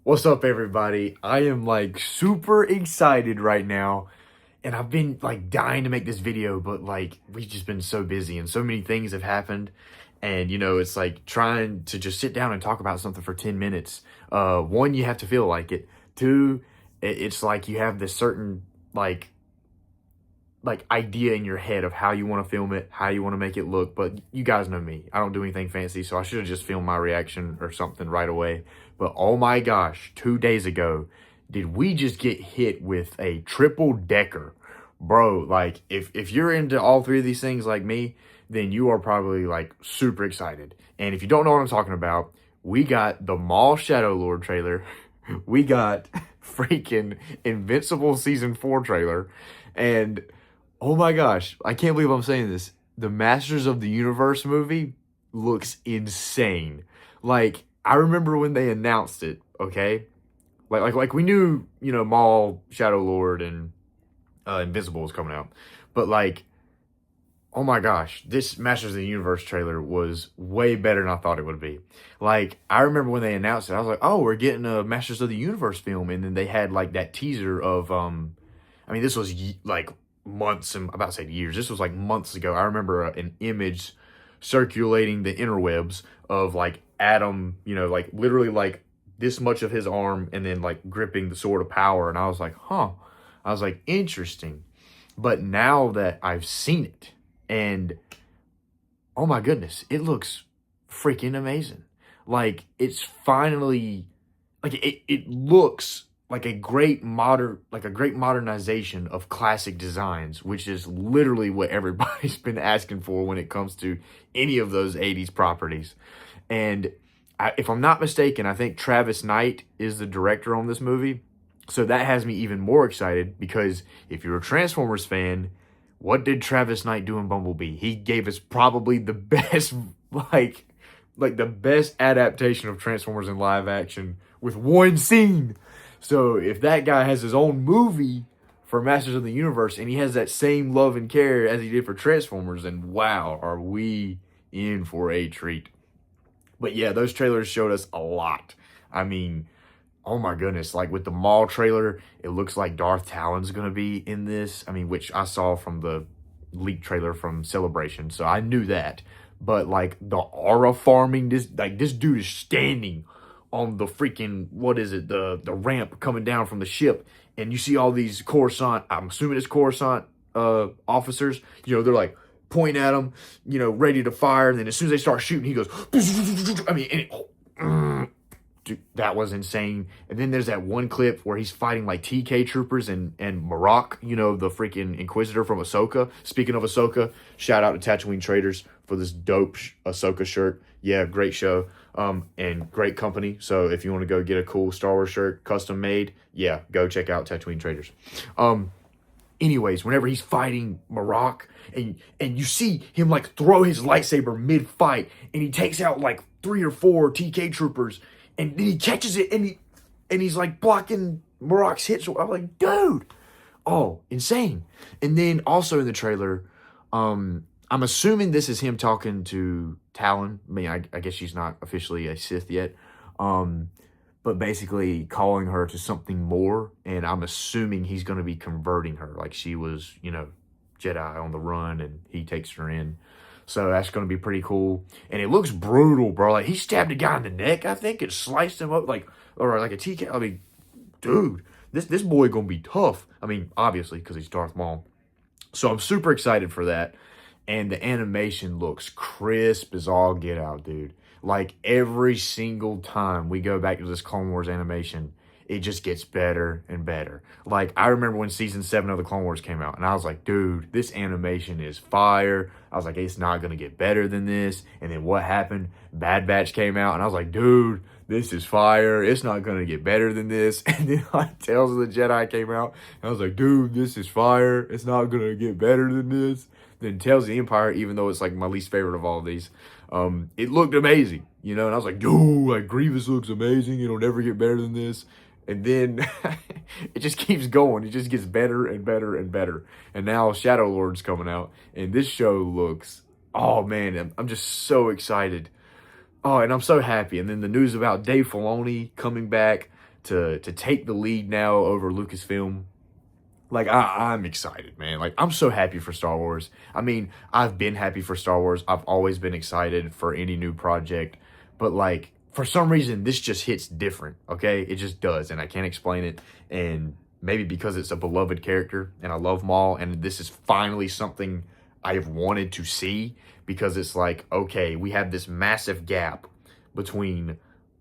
What's up, everybody? I am like super excited right now, and I've been like dying to make this video, but like we've just been so busy and so many things have happened. And it's like trying to just sit down and talk about something for 10 minutes. One, you have to feel like it. Two, it's like you have this certain like idea in your head of how you want to film it, how you want to make it look. But you guys know me. I don't do anything fancy, so I should have just filmed my reaction or something right away. But oh my gosh, 2 days ago, did we just get hit with a triple decker? Bro, like if you're into all three of these things like me, then you are probably like super excited. And if you don't know what I'm talking about, we got the Maul Shadow Lord trailer. We got freaking Invincible season 4 trailer. And oh my gosh, I can't believe I'm saying this. The Masters of the Universe movie looks insane. Like, I remember when they announced it, okay? Like we knew, Maul, Shadow Lord, and Invincible was coming out. But like, oh my gosh, this Masters of the Universe trailer was way better than I thought it would be. Like, I remember when they announced it, I was like, oh, we're getting a Masters of the Universe film. And then they had like that teaser of I mean, this was like months, and I'm about to say years. This was like months ago. I remember an image circulating the interwebs of like Adam, like literally like this much of his arm and then like gripping the sword of power. And I was like, huh. I was like, interesting. But now that I've seen it, and oh my goodness, it looks freaking amazing. Like it's finally like it looks like a great modernization of classic designs, which is literally what everybody's been asking for when it comes to any of those 80s properties. And if I'm not mistaken, I think Travis Knight is the director on this movie. So that has me even more excited because if you're a Transformers fan, what did Travis Knight do in Bumblebee? He gave us probably the best, like, like the best adaptation of Transformers in live action with one scene. So if that guy has his own movie for Masters of the Universe and he has that same love and care as he did for Transformers, then wow, are we in for a treat. But yeah, those trailers showed us a lot. I mean, oh my goodness, like with the Maul trailer, it looks like Darth Talon's going to be in this. I mean, which I saw from the leak trailer from Celebration, so I knew that. But like the aura farming, this dude is standing on the freaking, what is it, the ramp coming down from the ship, and you see all these Coruscant, I'm assuming it's Coruscant officers, they're like pointing at him, ready to fire, and then as soon as they start shooting, he goes, I mean, and dude, that was insane. And then there's that one clip where he's fighting like TK troopers and Marok, the freaking Inquisitor from Ahsoka. Speaking of Ahsoka, shout out to Tatooine Traders for this dope Ahsoka shirt. Yeah, great show, and great company. So if you want to go get a cool Star Wars shirt, custom made, yeah, go check out Tatooine Traders. Anyways, whenever he's fighting Marok, and you see him like throw his lightsaber mid-fight, and he takes out like 3 or 4 TK troopers, and then he catches it, and he's like blocking Marok's hits. So I'm like, dude, oh, insane. And then also in the trailer, I'm assuming this is him talking to Talon. I mean, I guess she's not officially a Sith yet. But basically calling her to something more, and I'm assuming he's going to be converting her, like she was, Jedi on the run, and he takes her in. So that's going to be pretty cool, and it looks brutal, bro. Like he stabbed a guy in the neck, I think, and sliced him up or like a TK. I mean, dude, this boy gonna be tough. I mean, obviously because he's Darth Maul. So I'm super excited for that. And the animation looks crisp as all get out, dude. Like every single time we go back to this Clone Wars animation, it just gets better and better. Like I remember when season 7 of the Clone Wars came out, and I was like, dude, this animation is fire. I was like, it's not gonna get better than this. And then what happened? Bad Batch came out, and I was like, dude, this is fire. It's not gonna get better than this. And then like Tales of the Jedi came out, and I was like, dude, this is fire. It's not gonna get better than this. Then Tales of the Empire, even though it's like my least favorite of all of these, it looked amazing, and I was like, dude, like Grievous looks amazing. It'll never get better than this. And then it just keeps going. It just gets better and better and better. And now Shadow Lord's coming out, and this show looks, oh man, I'm just so excited. Oh, and I'm so happy. And then the news about Dave Filoni coming back to take the lead now over Lucasfilm. Like, I'm excited, man. Like, I'm so happy for Star Wars. I mean, I've been happy for Star Wars. I've always been excited for any new project. But, like, for some reason, this just hits different, okay? It just does, and I can't explain it. And maybe because it's a beloved character, and I love Maul, and this is finally something I have wanted to see, because it's like, okay, we have this massive gap between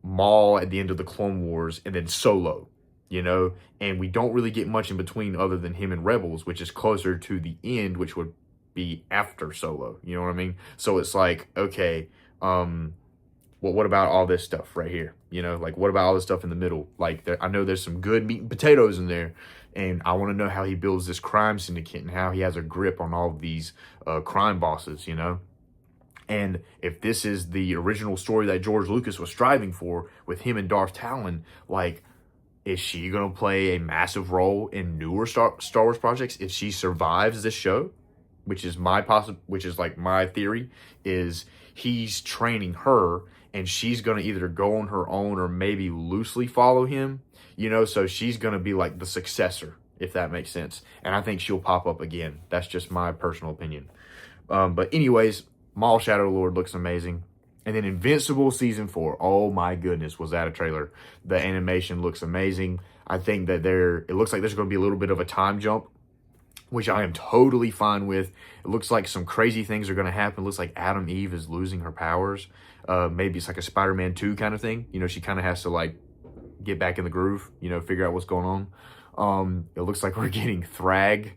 Maul at the end of the Clone Wars and then Solo, you know, and we don't really get much in between other than him and Rebels, which is closer to the end, which would be after Solo, you know what I mean? So it's like, okay, well, what about all this stuff right here? You know, like, what about all this stuff in the middle? Like, I know there's some good meat and potatoes in there, and I want to know how he builds this crime syndicate and how he has a grip on all of these crime bosses, you know? And if this is the original story that George Lucas was striving for with him and Darth Talon, like, is she going to play a massive role in newer Star Wars projects if she survives this show? Which is like my theory, is he's training her and she's going to either go on her own or maybe loosely follow him, you know, so she's going to be like the successor, if that makes sense. And I think she'll pop up again. That's just my personal opinion. But anyways, Maul Shadow Lord looks amazing. And then Invincible Season 4. Oh my goodness, was that a trailer. The animation looks amazing. I think that it looks like there's going to be a little bit of a time jump, which I am totally fine with. It looks like some crazy things are going to happen. It looks like Adam Eve is losing her powers. Maybe it's like a Spider-Man 2 kind of thing. You know, she kind of has to like get back in the groove, you know, figure out what's going on. It looks like we're getting Thrag.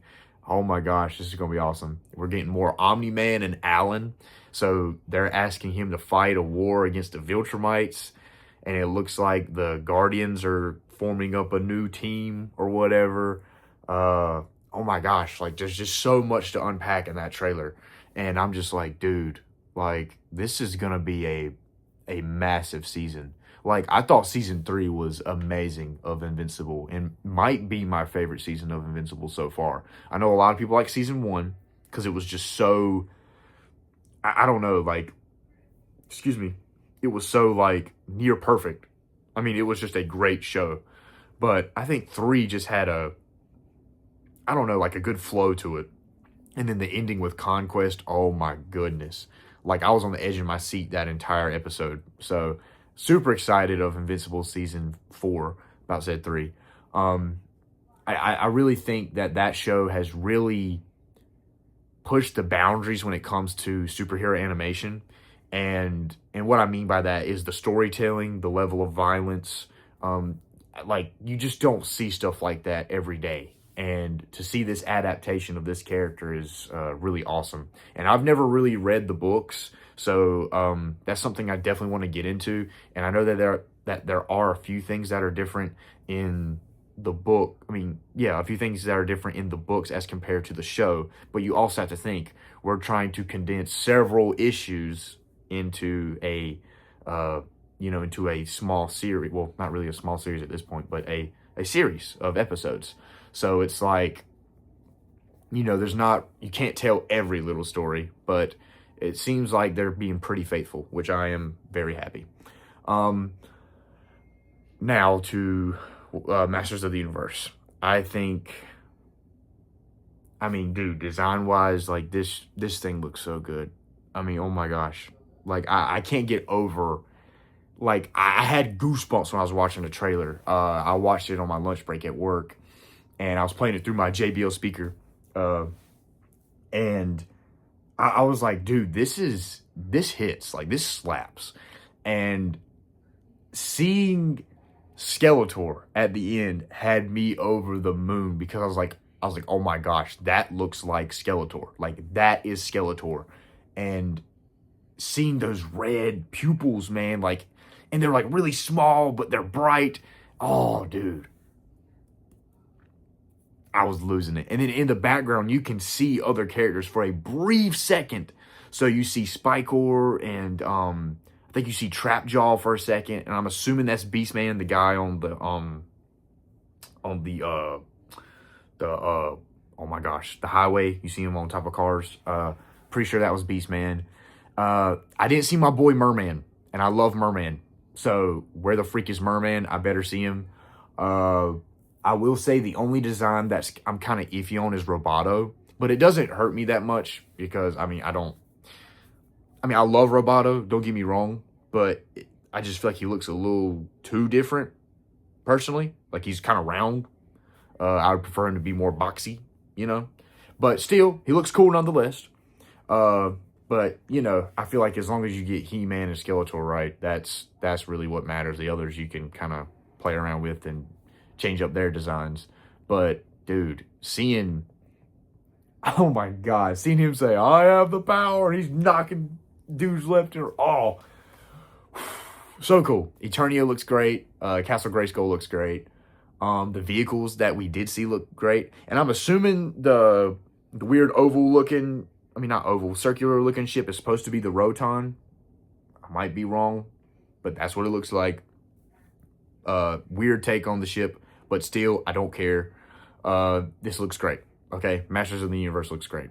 Oh my gosh, this is going to be awesome. We're getting more Omni-Man and Alan. So they're asking him to fight a war against the Viltrumites. And it looks like the Guardians are forming up a new team or whatever. Oh my gosh, like, there's just so much to unpack in that trailer. And I'm just like, dude, like, this is going to be a massive season. Like, I thought Season 3 was amazing of Invincible and might be my favorite season of Invincible so far. I know a lot of people like Season 1 because it was just so, I don't know, like, excuse me, it was so, like, near perfect. I mean, it was just a great show. But I think 3 just had I don't know, like a good flow to it. And then the ending with Conquest, oh my goodness. Like, I was on the edge of my seat that entire episode. So, super excited of Invincible Season 4, about said 3. I really think that show has really pushed the boundaries when it comes to superhero animation. And what I mean by that is the storytelling, the level of violence. Like, you just don't see stuff like that every day. And to see this adaptation of this character is really awesome. And I've never really read the books, so that's something I definitely want to get into. And I know that there are a few things that are different in the book. I mean, yeah, a few things that are different in the books as compared to the show. But you also have to think, we're trying to condense several issues into a into a small series. Well, not really a small series at this point, but a series of episodes. So it's like, you know, you can't tell every little story, but it seems like they're being pretty faithful, which I am very happy. Now to Masters of the Universe. I mean, dude, design-wise, like, this thing looks so good. I mean, oh my gosh. Like, I can't get over, like, I had goosebumps when I was watching the trailer. I watched it on my lunch break at work. And I was playing it through my JBL speaker. And I was like, dude, this hits. Like, this slaps. And seeing Skeletor at the end had me over the moon, because I was like, oh my gosh, that looks like Skeletor. Like, that is Skeletor. And seeing those red pupils, man, like, and they're like really small, but they're bright. Oh, dude. I was losing it. And then in the background, you can see other characters for a brief second. So you see Spikor and I think you see Trapjaw for a second. And I'm assuming that's Beastman, the guy on the oh my gosh, the highway. You see him on top of cars. Pretty sure that was Beastman. I didn't see my boy Merman, and I love Merman. So where the freak is Merman? I better see him. I will say the only design that's I'm kind of iffy on is Roboto, but it doesn't hurt me that much because, I love Roboto, don't get me wrong, but I just feel like he looks a little too different, personally. Like, he's kind of round. I would prefer him to be more boxy, you know? But still, he looks cool nonetheless. But, I feel like as long as you get He-Man and Skeletor right, that's really what matters. The others you can kind of play around with and change up their designs. But, dude, oh my God, seeing him say, I have the power, he's knocking dudes left and so cool. Eternia looks great. Castle Grayskull looks great. The vehicles that we did see look great. And I'm assuming the weird circular looking ship is supposed to be the Roton. I might be wrong, but that's what it looks like. Weird take on the ship, but still, I don't care. This looks great. Okay, Masters of the Universe looks great.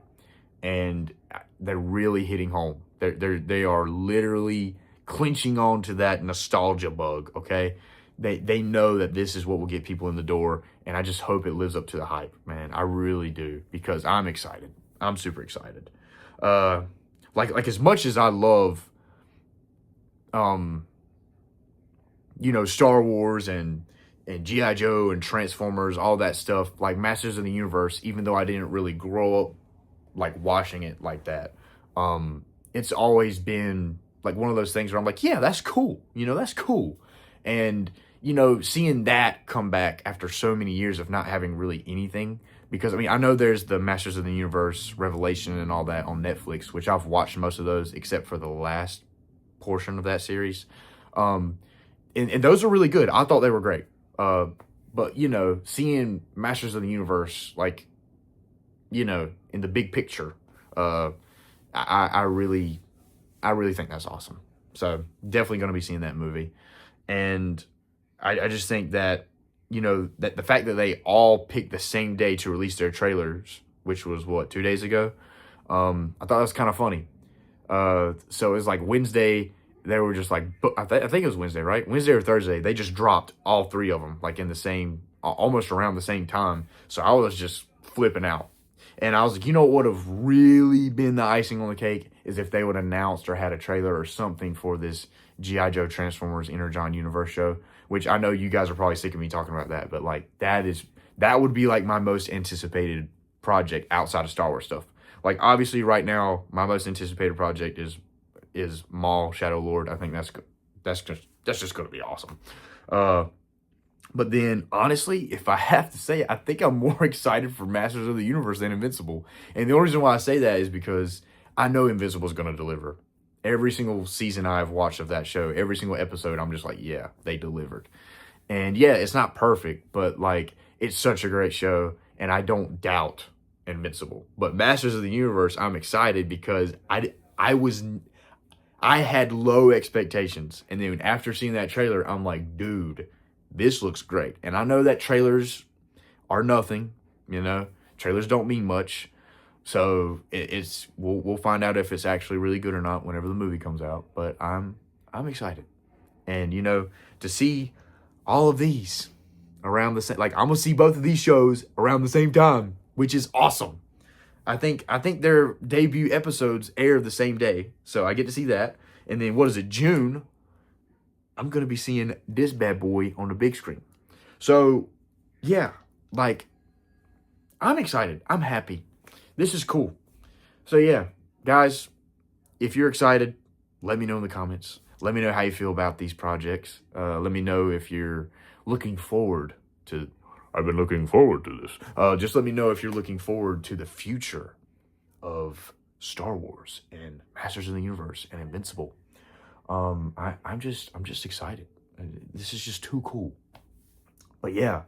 And they're really hitting home. They are literally clinching on to that nostalgia bug, okay? They know that this is what will get people in the door, and I just hope it lives up to the hype, man. I really do, because I'm excited. I'm super excited. Like as much as I love, Star Wars and G.I. Joe and Transformers, all that stuff, like Masters of the Universe, even though I didn't really grow up, like, watching it like that, it's always been, like, one of those things where I'm like, yeah, that's cool. That's cool. And, seeing that come back after so many years of not having really anything, because, I know there's the Masters of the Universe Revelation and all that on Netflix, which I've watched most of those except for the last portion of that series. And those are really good. I thought they were great. But, seeing Masters of the Universe, like, in the big picture, I really think that's awesome. So definitely going to be seeing that movie. And I just think that, that the fact that they all picked the same day to release their trailers, which was 2 days ago, I thought that was kind of funny. So it was like Wednesday, they were just like, I think it was Wednesday, right? Wednesday or Thursday, they just dropped all three of them, like in the same, almost around the same time. So I was just flipping out. And I was like, what would have really been the icing on the cake is if they would have announced or had a trailer or something for this G.I. Joe Transformers Energon Universe show, which I know you guys are probably sick of me talking about that, but like that would be like my most anticipated project outside of Star Wars stuff. Like, obviously right now, my most anticipated project is Maul, Shadow Lord. I think that's just going to be awesome. But then, honestly, if I have to say it, I think I'm more excited for Masters of the Universe than Invincible. And the only reason why I say that is because I know Invincible is going to deliver. Every single season I've watched of that show, every single episode, I'm just like, yeah, they delivered. And yeah, it's not perfect, but like, it's such a great show, and I don't doubt Invincible. But Masters of the Universe, I'm excited because I had low expectations. And then after seeing that trailer, I'm like, dude, this looks great. And I know that trailers are nothing, trailers don't mean much. So we'll find out if it's actually really good or not whenever the movie comes out. But I'm excited. And, to see all of these around the same, like, I'm going to see both of these shows around the same time, which is awesome. I think their debut episodes air the same day. So I get to see that. And then June? I'm going to be seeing this bad boy on the big screen. So, yeah, like, I'm excited. I'm happy. This is cool. So, yeah, guys, if you're excited, let me know in the comments. Let me know how you feel about these projects. Let me know if you're looking forward to... I've been looking forward to this. Just let me know if you're looking forward to the future of Star Wars and Masters of the Universe and Invincible. I'm just excited. This is just too cool. But yeah,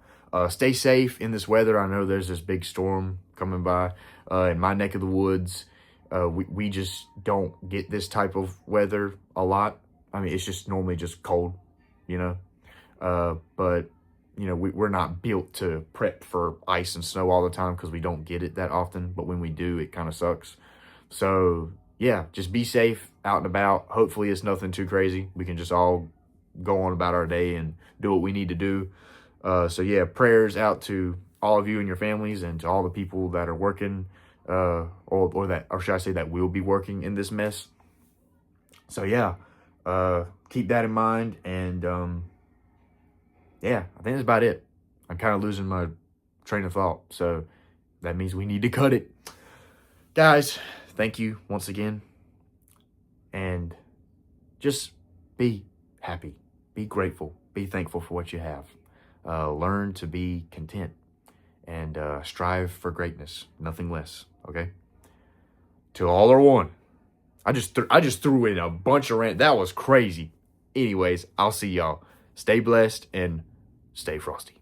stay safe in this weather. I know there's this big storm coming by in my neck of the woods. We just don't get this type of weather a lot. It's just normally just cold, but we're not built to prep for ice and snow all the time because we don't get it that often. But when we do, it kind of sucks. So yeah, just be safe out and about. Hopefully it's nothing too crazy. We can just all go on about our day and do what we need to do. So yeah, prayers out to all of you and your families, and to all the people that are working, or should I say that will be working in this mess. So yeah, keep that in mind, and yeah, I think that's about it. I'm kind of losing my train of thought, so that means we need to cut it. Guys, thank you once again, and just be happy, be grateful, be thankful for what you have. Learn to be content, and strive for greatness, nothing less. Okay. Till all are one. I just threw in a bunch of rant. That was crazy. Anyways, I'll see y'all. Stay blessed and stay frosty.